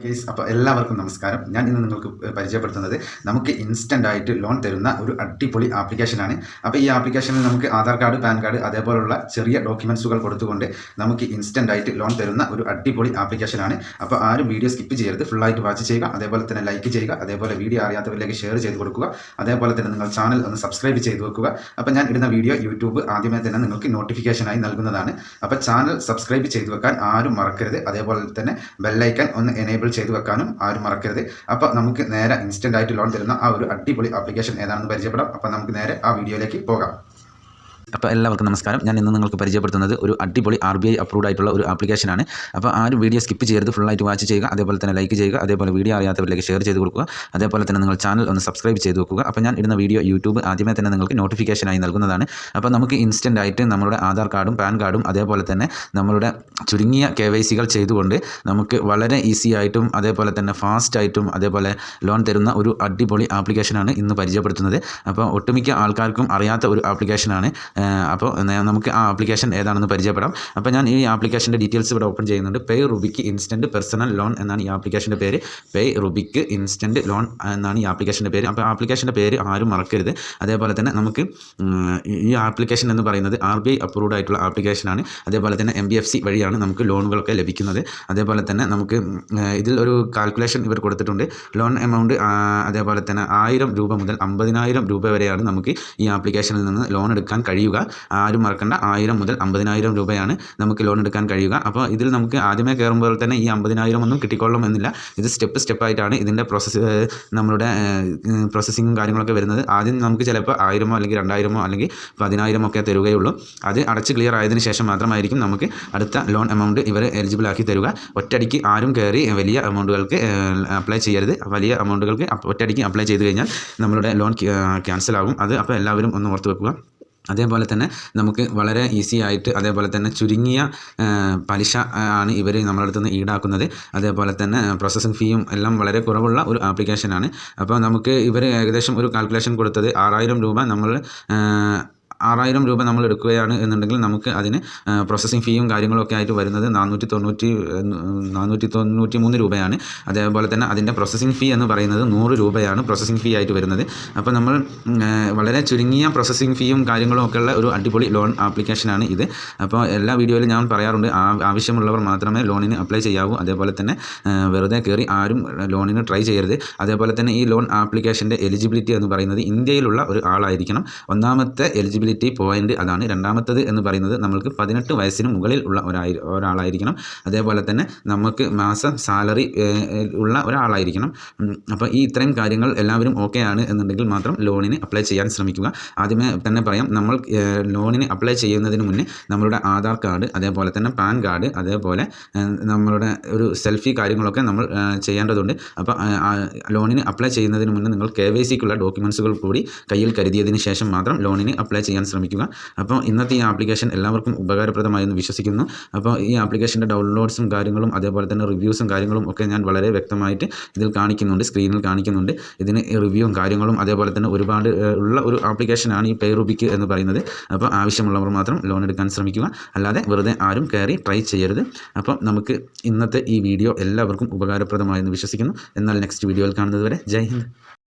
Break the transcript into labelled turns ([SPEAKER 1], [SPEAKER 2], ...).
[SPEAKER 1] Case അപ്പോൾ എല്ലാവർക്കും നമസ്കാരം. ഞാൻ ഇന്ന് നിങ്ങൾക്ക് പരിചയപ്പെടുത്തുന്നത് നമുക്ക് ഇൻസ്റ്റൻ്റ് ആയിട്ട് ലോൺ തരുന്ന ഒരു അടിപൊളി ആപ്ലിക്കേഷനാണ്. അപ്പോൾ ഈ ആപ്ലിക്കേഷനിൽ നമുക്ക് ആധാർ കാർഡ്, പാൻ കാർഡ് അതേപോലുള്ള ചെറിയ ഡോക്യുമെൻസുകൾ കൊടുത്തുകൊണ്ട് നമുക്ക് ഇൻസ്റ്റൻ്റ് ആയിട്ട് ലോൺ തരുന്ന ഒരു അടിപൊളി ആപ്ലിക്കേഷനാണ്. അപ്പോൾ ആരും വീഡിയോ സ്കിപ്പ് ചെയ്യരുത്, ഫുള്ളായിട്ട് വാച്ച് ചെയ്യുക, അതേപോലെ തന്നെ ലൈക്ക് ചെയ്യുക, അതേപോലെ വീഡിയോ അറിയാത്തവരിലേക്ക് ഷെയർ ചെയ്ത് കൊടുക്കുക, അതേപോലെ തന്നെ നിങ്ങൾ ചാനൽ ഒന്ന് സബ്സ്ക്രൈബ് ചെയ്ത് വെക്കുക. അപ്പോൾ ഞാൻ ഇടുന്ന വീഡിയോ യൂട്യൂബ് ആദ്യമേ തന്നെ നിങ്ങൾക്ക് നോട്ടിഫിക്കേഷനായി നൽകുന്നതാണ്. അപ്പോൾ ചാനൽ സബ്സ്ക്രൈബ് ചെയ്ത് വെക്കാൻ ആരും മറക്കരുത്, അതേപോലെ തന്നെ ബെല്ലൈക്കൺ ഒന്ന് എനേബിൾ ചെയ്തു വെക്കാനും ആരും മറക്കരുത്. അപ്പോൾ നമുക്ക് നേരെ ഇൻസ്റ്റൻ്റ് ആയിട്ട് ലോൺ തരുന്ന ആ ഒരു അടിപൊളി ആപ്ലിക്കേഷൻ ഏതാണെന്ന് പരിചയപ്പെടാം. അപ്പോൾ നമുക്ക് നേരെ ആ വീഡിയോയിലേക്ക് പോകാം.
[SPEAKER 2] അപ്പോൾ എല്ലാവർക്കും നമസ്കാരം. ഞാൻ ഇന്ന് നിങ്ങൾക്ക് പരിചയപ്പെടുത്തുന്നത് ഒരു അടിപൊളി RBI അപ്രൂവ്ഡ് ആയിട്ടുള്ള ഒരു ആപ്ലിക്കേഷനാണ്. അപ്പോൾ ആരും വീഡിയോ സ്കിപ്പ് ചെയ്യരുത്, ഫുള്ളായിട്ട് വാച്ച് ചെയ്യുക, അതേപോലെ തന്നെ ലൈക്ക് ചെയ്യുക, അതേപോലെ വീഡിയോ അറിയാത്തവരിലേക്ക് ഷെയർ ചെയ്ത് കൊടുക്കുക, അതേപോലെ തന്നെ നിങ്ങൾ ചാനൽ ഒന്ന് സബ്സ്ക്രൈബ് ചെയ്ത് വെക്കുക. അപ്പോൾ ഞാൻ ഇടുന്ന വീഡിയോ യൂട്യൂബ് ആദ്യമേ തന്നെ നിങ്ങൾക്ക് നോട്ടിഫിക്കേഷനായി നൽകുന്നതാണ്. അപ്പോൾ നമുക്ക് ഇൻസ്റ്റൻ്റ് ആയിട്ട് നമ്മുടെ ആധാർ കാർഡും പാൻ കാർഡും അതേപോലെ തന്നെ നമ്മളുടെ ചുരുങ്ങിയ KYCകൾ ചെയ്തുകൊണ്ട് നമുക്ക് വളരെ ഈസി ആയിട്ടും അതേപോലെ തന്നെ ഫാസ്റ്റ് ആയിട്ടും അതേപോലെ ലോൺ തരുന്ന ഒരു അടിപൊളി ആപ്ലിക്കേഷനാണ് ഇന്ന് പരിചയപ്പെടുത്തുന്നത്. അപ്പോൾ ഒട്ടുമിക്ക ആൾക്കാർക്കും അറിയാത്ത ഒരു ആപ്ലിക്കേഷനാണ്. അപ്പോൾ നമുക്ക് ആ ആപ്ലിക്കേഷൻ ഏതാണെന്ന് പരിചയപ്പെടാം. അപ്പോൾ ഞാൻ ഈ ആപ്ലിക്കേഷൻ്റെ ഡീറ്റെയിൽസ് ഇവിടെ ഓപ്പൺ ചെയ്യുന്നുണ്ട്. പേ റുബിക്ക് ഇൻസ്റ്റൻറ്റ് പേഴ്സണൽ ലോൺ എന്നാണ് ഈ ആപ്ലിക്കേഷൻ്റെ പേര്. പേ റുബിക്ക് ഇൻസ്റ്റൻറ്റ് ലോൺ എന്നാണ് ഈ ആപ്ലിക്കേഷൻ്റെ പേര്. അപ്പോൾ ആപ്ലിക്കേഷൻ്റെ പേര് ആരും മറക്കരുത്. അതേപോലെ തന്നെ നമുക്ക് ഈ ആപ്ലിക്കേഷൻ എന്ന് പറയുന്നത് RBI അപ്രൂവ്ഡ് ആയിട്ടുള്ള ആപ്ലിക്കേഷനാണ്. അതേപോലെ തന്നെ MBFC വഴിയാണ് നമുക്ക് ലോണുകളൊക്കെ ലഭിക്കുന്നത്. അതേപോലെ തന്നെ നമുക്ക് ഇതിൽ ഒരു കാൽക്കുലേഷൻ ഇവർ കൊടുത്തിട്ടുണ്ട്. ലോൺ എമൗണ്ട് അതേപോലെ തന്നെ 1000 രൂപ മുതൽ 50,000 രൂപ വരെയാണ് നമുക്ക് ഈ ആപ്ലിക്കേഷനിൽ നിന്ന് ലോൺ എടുക്കാൻ കഴിയുക. ആരും മറക്കണ്ട, 1000 മുതൽ 50,000 രൂപയാണ് നമുക്ക് ലോൺ എടുക്കാൻ കഴിയുക. അപ്പോൾ ഇതിൽ നമുക്ക് ആദ്യമേ കയറുമ്പോൾ തന്നെ ഈ 50,000 ഒന്നും കിട്ടിക്കൊള്ളും എന്നില്ല. ഇത് സ്റ്റെപ്പായിട്ടാണ് ഇതിൻ്റെ നമ്മളുടെ പ്രോസസ്സിങ്ങും കാര്യങ്ങളൊക്കെ വരുന്നത്. ആദ്യം നമുക്ക് ചിലപ്പോൾ 1000 അല്ലെങ്കിൽ 2000 അല്ലെങ്കിൽ 10,000 ഒക്കെ തരുകയുള്ളൂ. അത് അടച്ച് ക്ലിയർ ആയതിനു ശേഷം മാത്രമായിരിക്കും നമുക്ക് അടുത്ത ലോൺ എമൗണ്ട് ഇവർ എലിജിബിൾ ആക്കി തരുക. ഒറ്റയടിക്ക് ആരും കയറി വലിയ എമൗണ്ടുകൾക്ക് അപ്ലൈ ചെയ്യരുത്. വലിയ എമൗണ്ടുകൾക്ക് ഒറ്റയടിക്ക് അപ്ലൈ ചെയ്ത് കഴിഞ്ഞാൽ നമ്മളുടെ ലോൺ ക്യാൻസൽ ആകും. അത് അപ്പോൾ എല്ലാവരും ഒന്ന് ഓർത്ത് വെക്കുക. അതേപോലെ തന്നെ നമുക്ക് വളരെ ഈസി ആയിട്ട് അതേപോലെ തന്നെ ചുരുങ്ങിയ പലിശ ആണ് ഇവർ നമ്മുടെ അടുത്ത് നിന്ന് ഈടാക്കുന്നത്. അതേപോലെ തന്നെ പ്രോസസ്സിംഗ് ഫീയും എല്ലാം വളരെ കുറവുള്ള ഒരു ആപ്ലിക്കേഷനാണ്. അപ്പോൾ നമുക്ക് ഇവർ ഏകദേശം ഒരു കാൽക്കുലേഷൻ കൊടുത്തത് 6,000 രൂപ നമ്മൾ 6,000 രൂപ നമ്മൾ എടുക്കുകയാണ് എന്നുണ്ടെങ്കിൽ നമുക്ക് അതിന് പ്രോസസ്സിംഗ് ഫീയും കാര്യങ്ങളൊക്കെ ആയിട്ട് വരുന്നത് 493 രൂപയാണ്. അതേപോലെ തന്നെ അതിൻ്റെ പ്രോസസ്സിംഗ് ഫീ എന്ന് പറയുന്നത് 100 രൂപയാണ് പ്രോസസ്സിംഗ് ഫീ ആയിട്ട് വരുന്നത്. അപ്പോൾ നമ്മൾ വളരെ ചുരുങ്ങിയ പ്രോസസ്സിംഗ് ഫീയും കാര്യങ്ങളും ഒക്കെ ഉള്ള ഒരു അടിപൊളി ലോൺ ആപ്ലിക്കേഷനാണ് ഇത്. അപ്പോൾ എല്ലാ വീഡിയോയിലും ഞാൻ പറയാറുണ്ട്, ആവശ്യമുള്ളവർ മാത്രമേ ലോണിന് അപ്ലൈ ചെയ്യാവൂ. അതേപോലെ തന്നെ വെറുതെ കയറി ആരും ലോണിന് ട്രൈ ചെയ്യരുത്. അതേപോലെ തന്നെ ഈ ലോൺ ആപ്ലിക്കേഷൻ്റെ എലിജിബിലിറ്റി എന്ന് പറയുന്നത് ഇന്ത്യയിലുള്ള ഒരു ആളായിരിക്കണം. ഒന്നാമത്തെ എലിജിബിലിറ്റി പോയിന്റ് അതാണ്. രണ്ടാമത്തത് എന്ന് പറയുന്നത് നമ്മൾക്ക് 18 വയസ്സിന് മുകളിൽ ഉള്ള ഒരാളായിരിക്കണം. അതേപോലെ തന്നെ നമുക്ക് മാസം സാലറി ഉള്ള ഒരാളായിരിക്കണം. അപ്പോൾ ഈ ഇത്രയും കാര്യങ്ങൾ എല്ലാവരും ഓക്കെ ആണ് എന്നുണ്ടെങ്കിൽ മാത്രം ലോണിന് അപ്ലൈ ചെയ്യാൻ ശ്രമിക്കുക. ആദ്യമേ തന്നെ പറയാം, നമ്മൾ ലോണിന് അപ്ലൈ ചെയ്യുന്നതിന് മുന്നേ നമ്മളുടെ ആധാർ കാർഡ്, അതേപോലെ തന്നെ പാൻ കാർഡ്, അതേപോലെ നമ്മളുടെ ഒരു സെൽഫി കാര്യങ്ങളൊക്കെ നമ്മൾ ചെയ്യേണ്ടതുണ്ട്. അപ്പോൾ ലോണിന് അപ്ലൈ ചെയ്യുന്നതിന് മുന്നേ നിങ്ങൾ KYCക്കുള്ള ഡോക്യുമെൻസുകൾ കൂടി കയ്യിൽ കരുതിയതിന് ശേഷം മാത്രം ലോണിന് അപ്ലൈ ചെയ്യാൻ ശ്രമിക്കുക. അപ്പോൾ ഇന്നത്തെ ഈ ആപ്ലിക്കേഷൻ എല്ലാവർക്കും ഉപകാരപ്രദമായെന്ന് വിശ്വസിക്കുന്നു. അപ്പോൾ ഈ ആപ്ലിക്കേഷൻ്റെ ഡൗൺലോഡ്സും കാര്യങ്ങളും അതേപോലെ തന്നെ റിവ്യൂസും കാര്യങ്ങളും ഒക്കെ ഞാൻ വളരെ വ്യക്തമായിട്ട് ഇതിൽ കാണിക്കുന്നുണ്ട്, സ്ക്രീനിൽ കാണിക്കുന്നുണ്ട്. ഇതിന് റിവ്യൂവും കാര്യങ്ങളും അതേപോലെ തന്നെ ഒരുപാട് ഉള്ള ഒരു ആപ്ലിക്കേഷനാണ് ഈ പേ റുബിക്ക് എന്ന് പറയുന്നത്. അപ്പോൾ ആവശ്യമുള്ളവർ മാത്രം ലോൺ എടുക്കാൻ ശ്രമിക്കുക, അല്ലാതെ വെറുതെ ആരും കയറി ട്രൈ ചെയ്യരുത്. അപ്പോൾ നമുക്ക് ഇന്നത്തെ ഈ വീഡിയോ എല്ലാവർക്കും ഉപകാരപ്രദമായെന്ന് വിശ്വസിക്കുന്നു. എന്നാൽ നെക്സ്റ്റ് വീഡിയോയിൽ കാണുന്നത് വരെ ജയ് ഹിന്ദ്.